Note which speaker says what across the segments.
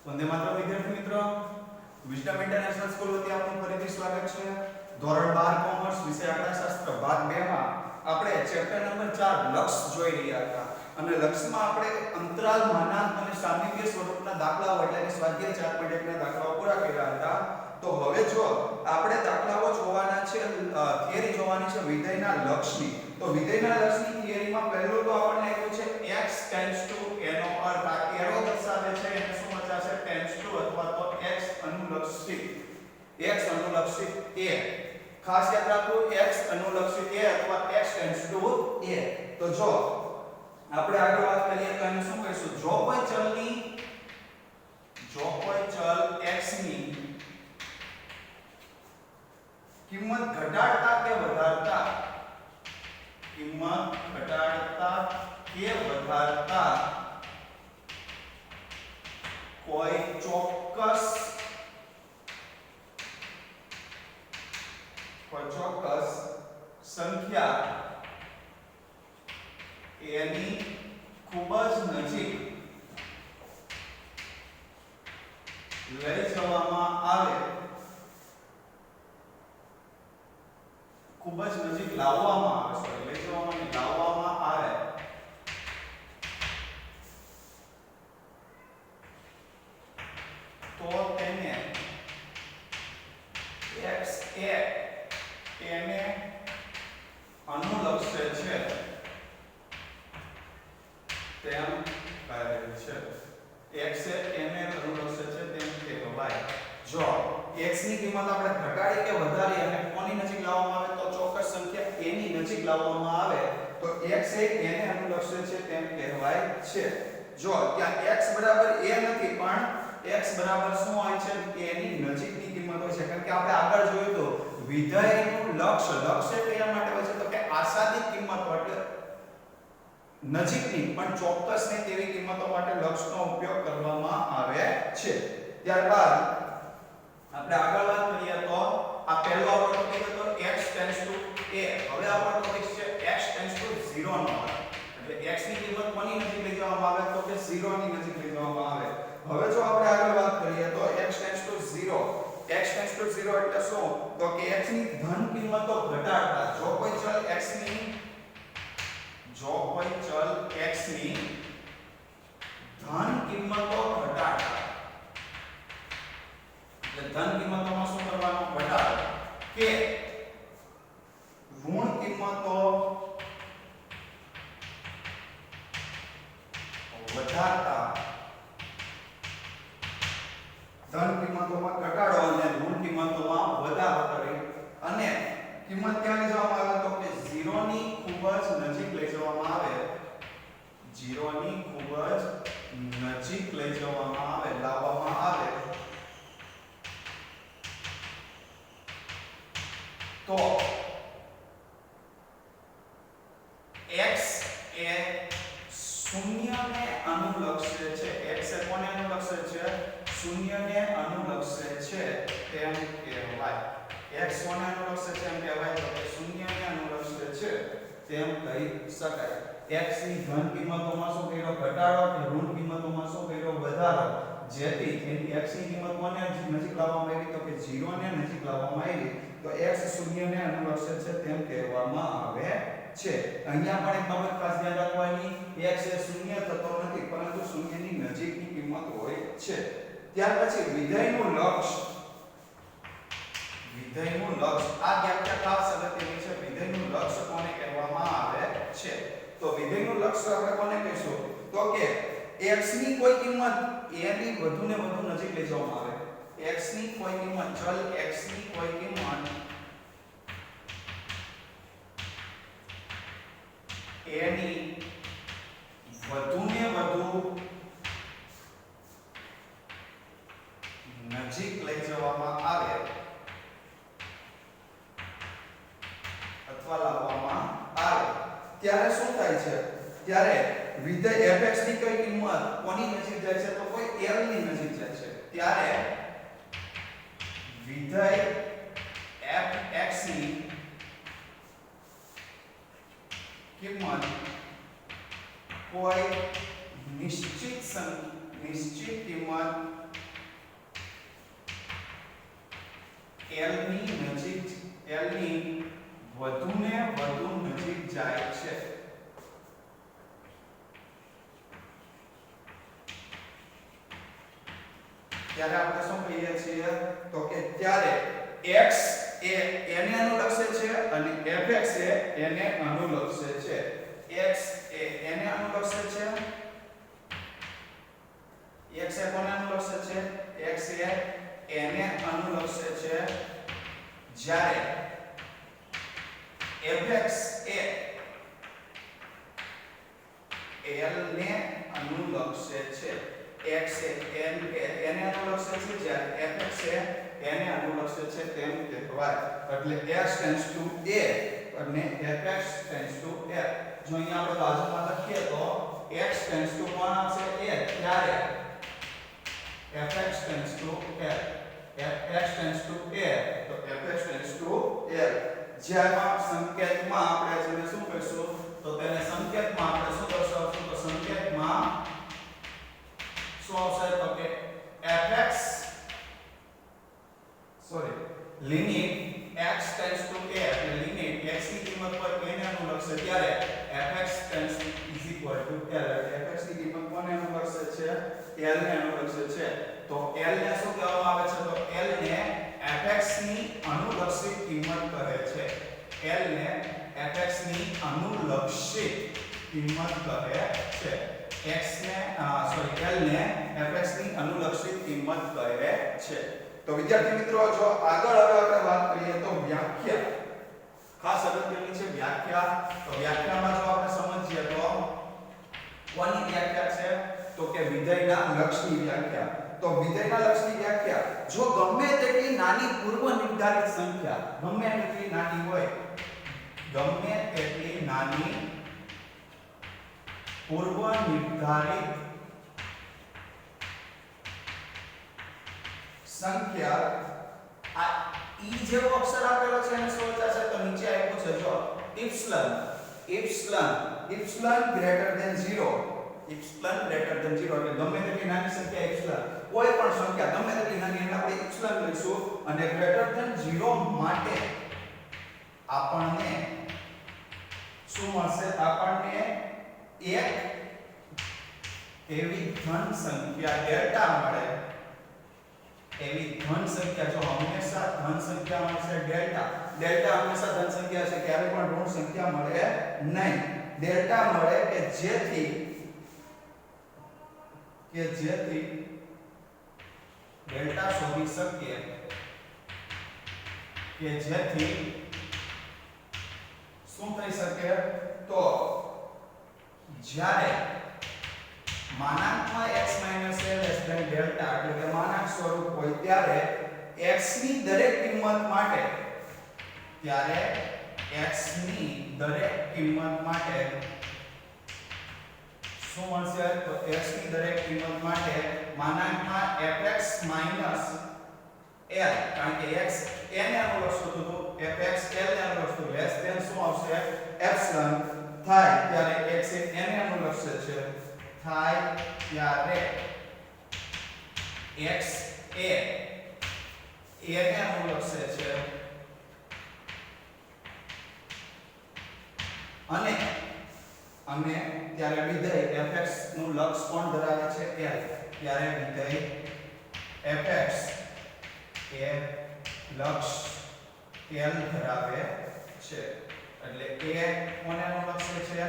Speaker 1: વંદે માતરમ વિદ્યાર્થી મિત્રો, wisdom international school વતી આપનું ફરીથી સ્વાગત છે. ધોરણ 12 કોમર્સ વિષય આંકડાશાસ્ત્ર ભાગ 2 માં આપણે ચેપ્ટર નંબર 4 લક્ષ જોઈ રહ્યા હતા અને લક્ષમાં આપણે અંતરાલ, માનાંક અને સામિપ્ય સ્વરૂપના દાખલાઓ એટલે કે સ્વાધ્યાય 4.1 ના દાખલાઓ પૂરા કર્યા હતા. તો હવે જો આપણે દાખલાઓ જોવાના છે, થિયરી જોવાની છે વિધેયના લક્ષની. તો વિધેયના લક્ષની થિયરીમાં પહેલું તો આપણને આપ્યું છે x ટેન્ડ્સ ટુ a નો અર્થ આ એરો દર્શાવે છે એને શું વચાશે ટેન્ડ્સ ટુ અથવા તો x અનુલક્ષિત a. ખાસ યાદ રાખો x અનુલક્ષિત a અથવા x ટેન્ડ્સ ટુ a. તો જો આપણે આગળ વાત કરીએ તો એને શું કહીશું, જો કોઈ ચલ x ની કિંમત ઘટાડતા કે વધારતા કોઈ ચોક્કસ સંખ્યા એની ખૂબ જ નજીક લઈ જવામાં આવે, ખૂબ જ નજીક લાવવામાં આવે, લઈ જવામાં નહીં, લાવવામાં આવે તો તેને x એને અનુલક્ષે છે તેમ કહે છે. x એને અનુલક્ષે છે તેમ કહેવાય. જો x ની કિંમત આપણે ઘટાડી કે વધારી અને કોની નજીક લાવવામાં આવે તો ચોક્કસ સંખ્યા a ની નજીક લાવવામાં આવે તો x એને અનુલક્ષે છે તેમ કહેવાય છે. જો ત્યાં x બરાબર a નથી પણ x બરાબર શું હોય છે a ની નજીકની કિંમત હોય છે. કારણ કે આપણે આગળ જોયું તો વિધેયનું લક્ષ એટલે એના માટે હોય છે તો કે આશાદિત કિંમતો એટલે નજીકની પણ ચોક્કસ નહીં તેવી કિંમતો માટે લક્ષનો ઉપયોગ કરવામાં આવે છે. ત્યારબાદ આપણે આગળ વાત કરીએ તો આ પહેલો આપણો ટોપિક હતો x ટેન્ડ્સ ટુ a. હવે આપણો ટોપિક છે x ટેન્ડ્સ ટુ 0 નો અર્થ. એટલે x ની કિંમત કોની નજીક લઈ જવામાં આવે તો કે 0 ની નજીક લઈ જવામાં આવે. હવે જો આપણે આગળ વાત કરીએ તો x ટેન્ડ્સ ટુ 0 એટલે શું તો કે x ની ધન કિંમતો ઘટાડતા. જો કોઈ ચલ x ની ધન કિંમતો ઘટાડતા એટલે ધન કિંમતોમાં શું કરવાનું ઘટાડો કે ઋણ કિંમતો વધારતા, ધન કિંમતોમાં ઘટાડો અને ઋણ કિંમતોમાં વધારો કરી અને કિંમત ક્યાં લઈ જવામાં આવે તો કે 0 ની ખૂબ જ નજીક લઈ જવામાં આવે, 0 ની ખૂબ જ નજીક લઈ જવામાં આવે, લાવવામાં આવે તો x એ શૂન્યને અનુલક્ષે છે. x એ કોને અનુલક્ષે છે? શૂન્યને અનુલક્ષે છે તેમ કહેવાય. x કોને અનુલક્ષે છે એમ કહેવાય તો કે શૂન્યને અનુલક્ષે છે તેમ કહી શકાય. x ની ધન કિંમતોમાં શું કર્યો ઘટાડો અને ઋણ કિંમતોમાં શું કર્યો વધારો, જેથી એની x ની કિંમત કોને નજીક લાવવામાં આવી તો કે 0 ને નજીક લાવવામાં આવી તો x શૂન્યને અનુલક્ષે છે તેમ કહેવામાં આવે છે. અહીંયા પણ એક બાબત ખાસ ધ્યાન રાખવાની, x એ શૂન્ય થતો નથી પરંતુ શૂન્યની નજીકની કિંમત હોય છે. ત્યાર પછી વિધેયનું લક્ષ. આ વ્યાખ્યા ખાસ અગત્યની છે. વિધેયનું લક્ષ કોને કહેવામાં આવે છે તો વિધેયનું લક્ષ આપણે કોને કહીશું તો કે x ની કોઈ કિંમત a ની વધુને વધુ નજીક લઈ જવામાં આવે. x ની કોઈ કિંમત, ચલ x ની કોઈ કિંમત a ની વધુને વધુ નજીક લઈ જવામાં આવે અથવા લાવવામાં આવે ત્યારે શું થાય છે, ત્યારે વિધેય fx ની કઈ કિંમત કોની નજીક જાય છે તો કોઈ l ની નજીક જાય છે. ત્યારે વિધેય fx ની કિંમત કોઈ નિશ્ચિત કિંમત L ની નજીક L ની વધુને વધુ નજીક જાય છે ત્યારે આપણે શું કહીએ છીએ તો કે ત્યારે x એ એને અનુલક્ષે છે અને fx એ એને અનુલક્ષે છે x એ એને અનુલક્ષે છે x એ કોને અનુલક્ષે છે x એ એને અનુલક્ષે છે જ્યારે fx એ l ને અનુલક્ષે છે x એ એને અનુલક્ષે છે જ્યારે fx એ એને અનુલક્ષે છે તેમ કહેવાય એટલે x ટેન્ડ્સ ટુ a અને fx ટેન્ડ્સ ટુ l જો અહીંયા આપણે બાજુમાં લખીએ તો x ટેન્ડ્સ ટુ કોણ આવશે a ત્યારે fx tends to l fx tends to a તો fx ટેન્ડ્સ ટુ l જ્યાં સંકેતમાં આપણે જેને શું કહીશું તો તેને સંકેતમાં આપણે શું દર્શાવશું તો સંકેતમાં શું આવશે તો કે fx limit x tends to a એટલે લિમિટ x ની કિંમત પર કોને અનુલક્ષે ત્યારે fx tends is equal to l એટલે fx ની કિંમત કોને અનુલક્ષે છે l ને અનુલક્ષે છે તો l ને શું કહેવામાં આવે છે તો l ને fx ની અનુલક્ષિત કિંમત કહે છે l ને fx ની અનુલક્ષિત કિંમત કહે છે x ને l ને fx ની અનુલક્ષિત કિંમત કહે છે તો વિદ્યાર્થી મિત્રો જો આગળ હવે આપણે વાત કરીએ તો વ્યાખ્યા ખાસ અગત્યની છે વ્યાખ્યા તો વ્યાખ્યામાં જો આપણે સમજીએ તો કોની વ્યાખ્યા છે તો કે વિધેયના લક્ષની વ્યાખ્યા તો વિધેયના લક્ષની વ્યાખ્યા જો ગમે તેટલી નાની પૂર્વ નિર્ધારિત સંખ્યા ગમે તેટલી નાની હોય ગમે તેટલી નાની પૂર્વ નિર્ધારિત સંખ્યા આ ઈ જેવો અક્ષર આપેલો છે એને શું વચાશે તો નીચે આપ્યું છે જો ઇપ્સિલન ગ્રેટર ધેન 0 ઇપ્સિલન ગ્રેટર ધેન 0 એટલે ગમે તેટલી નાની સંખ્યા ઇપ્સિલન કોઈ પણ સંખ્યા ગમે તેટલી નાની એટલે આપણે ઇપ્સિલન લઈશું અને ગ્રેટર ધેન 0 માટે આપણને શું મળશે આપણને એક એવી ધન સંખ્યા ડેલ્ટા મળે એવી ધન સંખ્યા જો હંમેશા ધન સંખ્યા મળશે ડેલ્ટા હંમેશા ધન સંખ્યા છે ક્યારે પણ ઋણ સંખ્યા મળે નહીં ડેલ્ટા મળે કે જેથી ડેલ્ટા શોધી શકીએ કે જેથી શું થઈ શકે તો જ્યારે માનાંકમાં x - a ડેલ્ટા એટલે કે માનાંક સ્વરૂપ હોય ત્યારે x ની દરેક કિંમત માટે શું મળશે તો x ની દરેક કિંમત માટે માનાંકમાં fx - l કારણ કે x એને અનુલક્ષતું હતું fx l ને અનુલક્ષતું લેસ ધેન શું આવશે એપ્સિલન થાય ત્યારે x એને અનુલક્ષે છે થાય ત્યારે x એ એને અનુલક્ષે છે અને ત્યારે વિધેય fx નું લક્ષ કોણ ધરાવે છે l ત્યારે વિધેય fx એ લક્ષ l ધરાવે છે એટલે a કોને અનુલક્ષે છે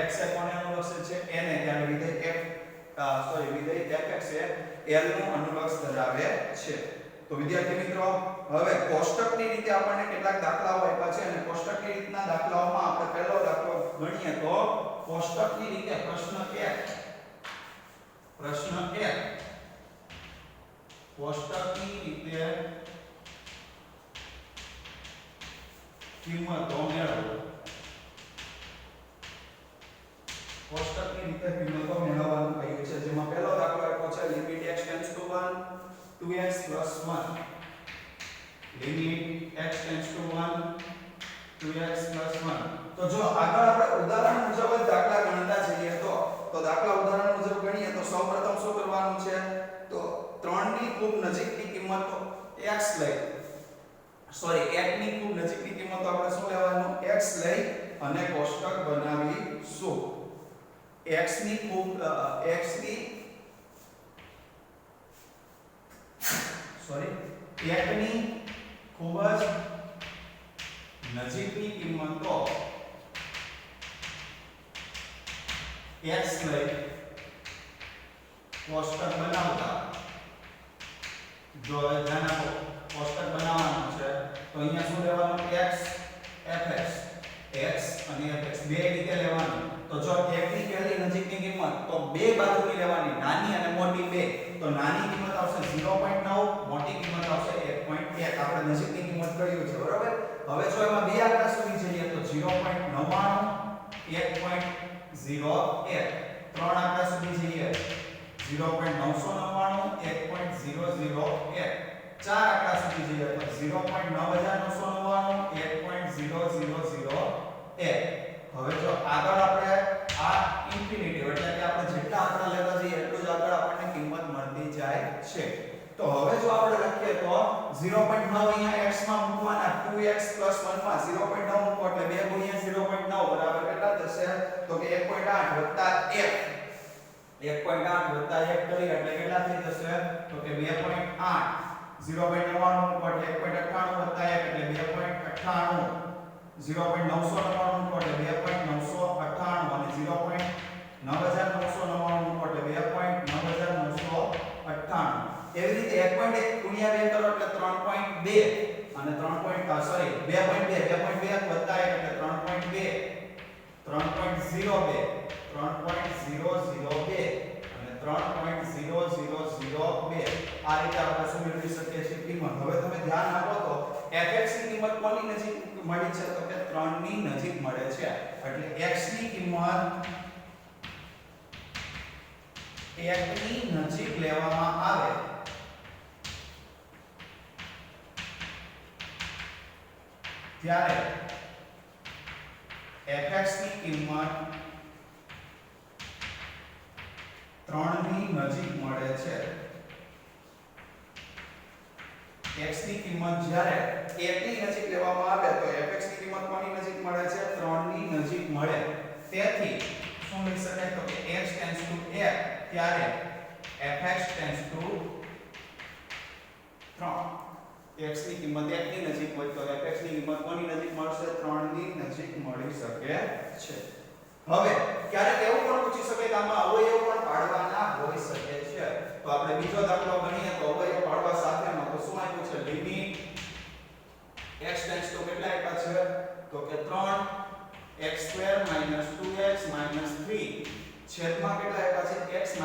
Speaker 1: x એ કોને અનુલક્ષે છે n એ ત્યારે વિધેય વિધેય fx એ l નું અનુલક્ષ ધરાવે છે તો વિદ્યાર્થી મિત્રો હવે કોષ્ટકની રીતે આપણને કેટલાક દાખલાઓ આપ્યા છે અને કોષ્ટકની રીતના દાખલાઓમાં આપણે પહેલો દાખલો ગણીએ તો કોષ્ટકની રીતે પ્રશ્ન 1 કોષ્ટકની રીતે કિંમતો મેળવો કોષ્ટકની રીતે કિંમતો મેળવવાનું કહ્યું છે જેમાં પહેલો દાખલો આપ્યો છે limit x → 1 2x + 1 limit x → 1 2x + 1 તો જો આગળ આપણે ઉદાહરણ મુજબ જ દાખલા ગણતા જઈએ તો દાખલા ઉદાહરણ મુજબ ગણીએ તો સૌપ્રથમ શું કરવાનું છે તો 3 ની ખૂબ નજીકની કિંમત તો x લઈ સોરી 1 ની ખૂબ નજીકની કિંમત આપણે શું લેવાનું x લઈ અને કોષ્ટક બનાવીશું x ની ખૂબ x ની સોરી 1 ની ખૂબ જ નજીકની કિંમતો x લઈ કોષ્ટક બનાવતા જો ધ્યાન આપો કોષ્ટક બનાવવાનું છે તો અહીંયા શું લેવાનું x fx x અને fx બે રીતે લેવાનું તો જો 1 ની પહેલી નજીકની કિંમત તો બે બાજુની લેવાની નાની અને મોટી બે તો નાની કિંમત આવશે 0.9 મોટી કિંમત આવશે 1.1 આપણે નજીકની કિંમત કર્યું છે બરોબર હવે જો એમાં બે આંકડા સુધી જઈએ તો 0.99 1.01 ત્રણ આંકડા સુધી જઈએ 0.999 1.001 ચાર આંકડા સુધી જઈએ તો 0.9999 1.0001 હવે જો આગળ આપણે આ ઇન્ફિનિટિવ એટલે કે આપણે જેટલા આંકડા લેતા જઈએ એટલું જ આગળ આપણને કિંમત મળતી જાય છે તો હવે જો આપણે લખીએ તો 0.9 અહીંયા x માં મૂકવાના 2x 1 માં 0.9 મૂકો એટલે 2 ગુણ્યા 0.9 બરાબર કેટલા થશે તો કે 1.8 વત્તા 1 1.8 વત્તા 1 કરી એટલે કેટલા થઈ જશે તો કે 2.8 0.99 મૂકો એટલે 1.98 વત્તા 1 એટલે 2.98 0.999 મૂકો એટલે 2.998 અને 0.9999 મૂકો એટલે 2.9998 એવી રીતે 1.1 ગુણ્યા 2 કરો એટલે 3.2 અને 3. સોરી 2.2 વત્તા 1 એટલે 3.2 3.02 3.002 અને 3.0002 આ રીતે આપણે શું મેળવી શકીએ છીએ કિંમત હવે તમે ધ્યાન આપો તો fx ની કિંમત કોની નજીક મળી છે તો કે 3 ની નજીક મળે છે એટલે x ની કિંમત 1 ની નજીક લેવામાં આવે ત્યારે fx ની કિંમત 3 ની નજીક મળે છે x ની કિંમત જ્યારે 1 ની નજીક લેવામાં આવે તો fx ની કિંમત કોની નજીક મળે છે 3 ની નજીક મળે તેથી શું લખી શકાય તો કે x → 1 ત્યારે fx → 3 x ની કિંમત 1 ની નજીક હોય તો fx ની કિંમત કોની નજીક મળશે 3 ની નજીક મળી શકે છે હવે ક્યારેક એવું પણ પૂછી શકે કે આમાં અવયવ પણ પાડવાના હોઈ શકે છે તો આપણે બીજો દાખલો ગણીએ તો અવયવ પાડવા સાથેનો તો શું આપ્યું છે લિમિટ x → કેટલા આપ્યા છે તો કે 3x² - 2x - 3 છેદમાં કેટલા આપ્યા છે x - 3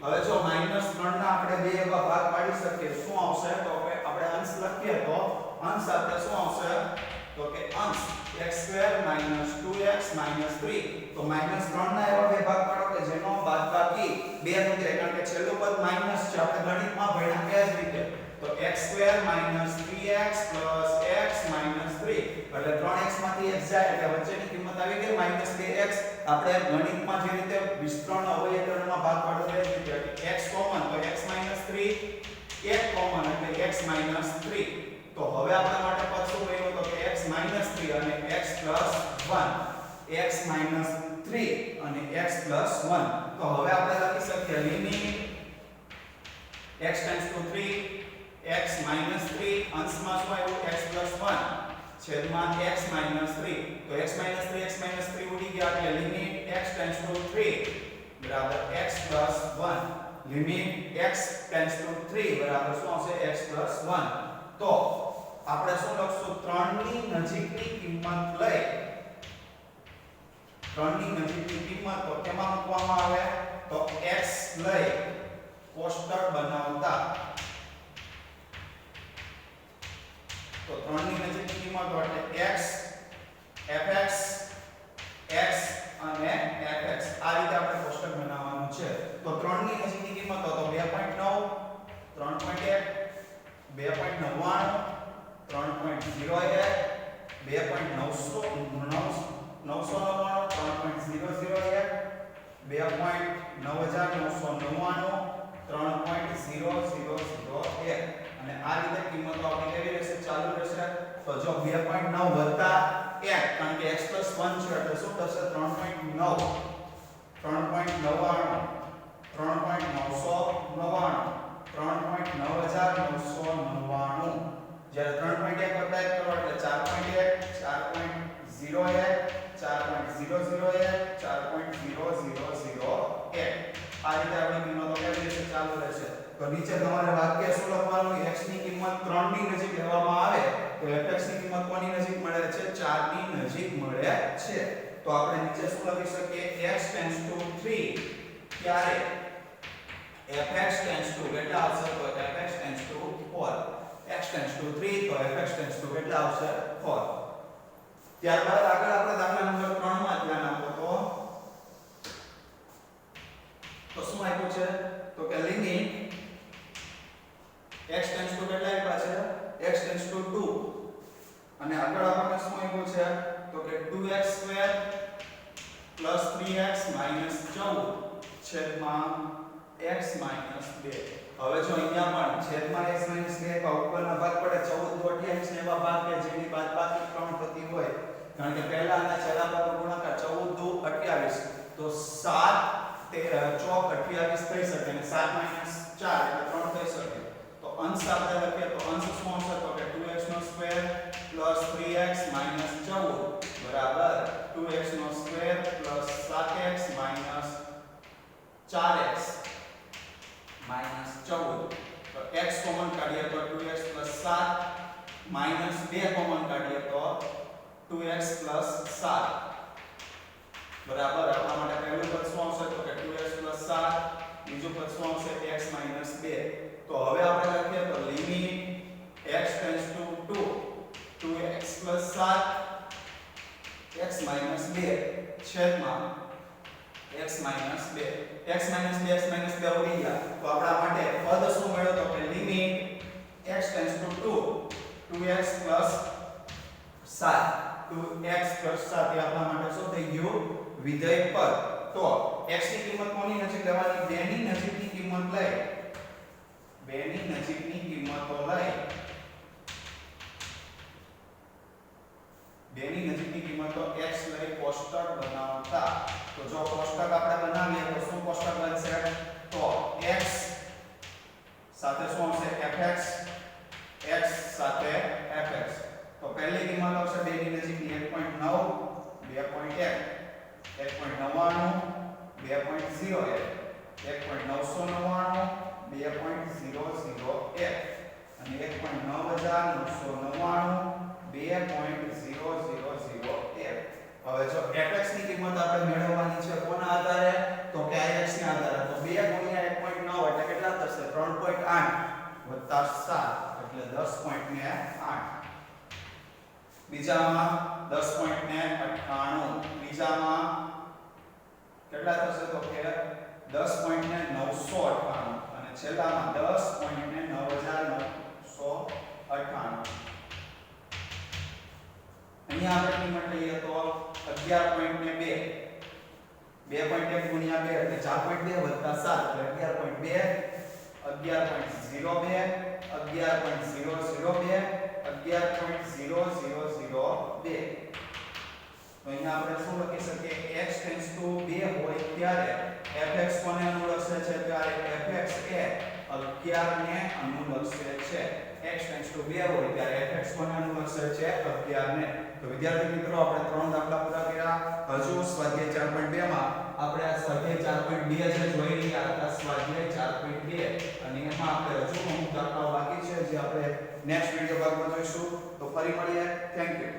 Speaker 1: હવે જો -3 ના આપણે બે એવા ભાગ પાડી શકીએ શું આવશે તો કે આપણે અંશ લખીએ તો અંશ આપણે શું આવશે તો કે અંશ x² - 2x - 3 તો -3 ના એવા બે ભાગ પાડો કે જેનો બાદબાકી 2 નીકળે કારણ કે છેલ્લું પદ માઈનસ છે આપણે ગણિતમાં ભણ્યા એ જ રીતે તો x² - 3x + x - 3 એટલે 3x માંથી x જાય એટલે વચ્ચેની કિંમત આવી ગઈ -2x આપણે ગણિતમાં જે રીતે વિસ્તરણ અવયવીકરણમાં ભાગ પાડો એ જ રીતે x કોમન તો x - 3 1 કોમન એટલે x - 3 તો હવે આપણા માટે પદ શું બન્યું તો કે x - 3 અને x + 1 x - 3 અને x + 1 તો હવે આપણે લખી શકીએ લિમિટ x → 3 x - 3 અંશમાં શું આવ્યું x + 1 છેદમાં x - 3 તો x - 3 x - 3 ઉડી ગયા એટલે લિમિટ x → 3 બરાબર x + 1 લિમિટ x → 3 બરાબર શું આવશે x + 1 તો આપણે શું લખશું 3 ની નજીકની કિંમત લઈ 3 ની નજીકની કિંમત તો કેમાં મૂકવામાં આવે તો x લઈ કોષ્ટક બનાવતા તો 3 ની નજીકની કિંમત એટલે x fx x અને fx આ રીતે આપણે કોષ્ટક બનાવવાનું છે તો 3 ની નજીકની કિંમત તો 2.9 3.1 2.99 3.01 2.999 3.001 2.9999 3.0001 અને આ રીતે કિંમતો આપણી કેવી રહેશે ચાલુ રહેશે તો જો 2.9 વત્તા 1 કારણ કે x 1 છે એટલે શું થશે 3.9 3.99 3.999 3.9999 જ્યારે 3.1 વત્તા 1 કરો એટલે 4.1 4.01 4.001 આ રીતે આપણી કિંમતો કેવી રીતે ચાલુ રહેશે તો નીચે તમારે વાક્ય શું લખવાનું x ની કિંમત 3 ની નજીક લેવામાં આવે તો fx ની કિંમત કોની નજીક મળે છે 4 ની નજીક મળે છે તો આપણે નીચે શું લખી શકીએ x → 3 ત્યારે fx → કેટલા આવશે તો fx → 4 x → 3 તો fx → કેટલા આવશે 4 ત્યારબાદ આગળ આપણે દાખલા નંબર 3 માં ધ્યાન આપો તો શું આપ્યું છે તો કે લિમિટ x → કેટલા આપ્યા છે x → 2 અને આગળ આપણને શું આપ્યું છે તો કે 2x² + 3x - 14 છેદમાં x - 2 હવે જો અહીંયા પણ છેદમાં x - 2 કા ઉપરના ભાગ પડે 14 * 28 ને એવા ભાગ કે જેની બાદબાકી 3 થતી હોય કારણ કે પહેલા અને છેલ્લા ભાગનો ગુણાકાર 14 * 28 તો 7 ચોક 28 થઈ શકે અને 7 - 4 એટલે 3 થઈ શકે તો અંશ આપણે લખીએ તો અંશ શું આવશે તો કે 2x² + 3x - 14 બરાબર 2x² + 7x - 4x - 14 તો x કોમન કાઢીએ તો 2x + 7 -2 કોમન કાઢીએ તો 2x + 7 બરાબર આપણા માટે પહેલું પદ શું આવશે તો કે 2x + 7 બીજું પદ શું આવશે x - 2 તો હવે આપણે લખીએ તો લિમિટ x → 2 2x + 7 x - 2 છેદમાં x - 2 x - 2 ઉડી ગયા તો આપણા માટે પદ શું મળ્યો તો કે લિમિટ x → 2 2x + 7 2x + 7 એ આપણા માટે શું થઈ ગયું વિધેય પદ તો x ની કિંમત કોની નજીક લેવાની 2 ની નજીકની કિંમત લઈ 2 ની નજીકની કિંમતો લઈ 2 ની નજીકની કિંમતો x લઈ કોષ્ટક બનાવતા તો જો કોષ્ટક આપણે બનાવીએ તો શું કોષ્ટક બનશે તો x સાથે શું આવશે fx x સાથે fx તો પહેલી કિંમત આવશે 2 ની નજીકની 1.9 2.1 1.99 2.01 1.999 2.001 અને 1.9999 2.0001 હવે જો fx ની કિંમત આપણે મેળવવાની છે કોના આધારે તો કે ix ના આધારે તો 2 * 1.9 એટલે કેટલા થશે 3.8 + 7 એટલે 10.8 બીજામાં 10.98 ત્રીજામાં કેટલા થશે તો કે 10.998 અને છેલ્લામાં 10.9998 અહીંયા આપણે કિંમત લઈએ તો 11.2 2.1 * 2 એટલે 4.2 + 7 એટલે 11.2 11.02 11.002 11.0002 તો અહીંયા આપણે શું લખી શકીએ x → 2 હોય ત્યારે fx કોને અનુલક્ષે છે ત્યારે fx એ 11 ને અનુલક્ષે છે x → 2 હોય ત્યારે fx કોને અનુલક્ષે છે 11 ને તો વિદ્યાર્થી મિત્રો આપણે 3 દાખલા પૂરા કર્યા હજુ સ્વાધ્યાય 4.2 માં આપણે આ સ્વાધ્યાય 4.2 જે જોઈ રહ્યા હતા સ્વાધ્યાય 4.2 અને એમાં આપણે હજુ અમુક દાખલાઓ બાકી છે જે આપણે નેક્સ્ટ વિડિયો ભાગમાં જોઈશું તો ફરી મળીએ થેન્ક યુ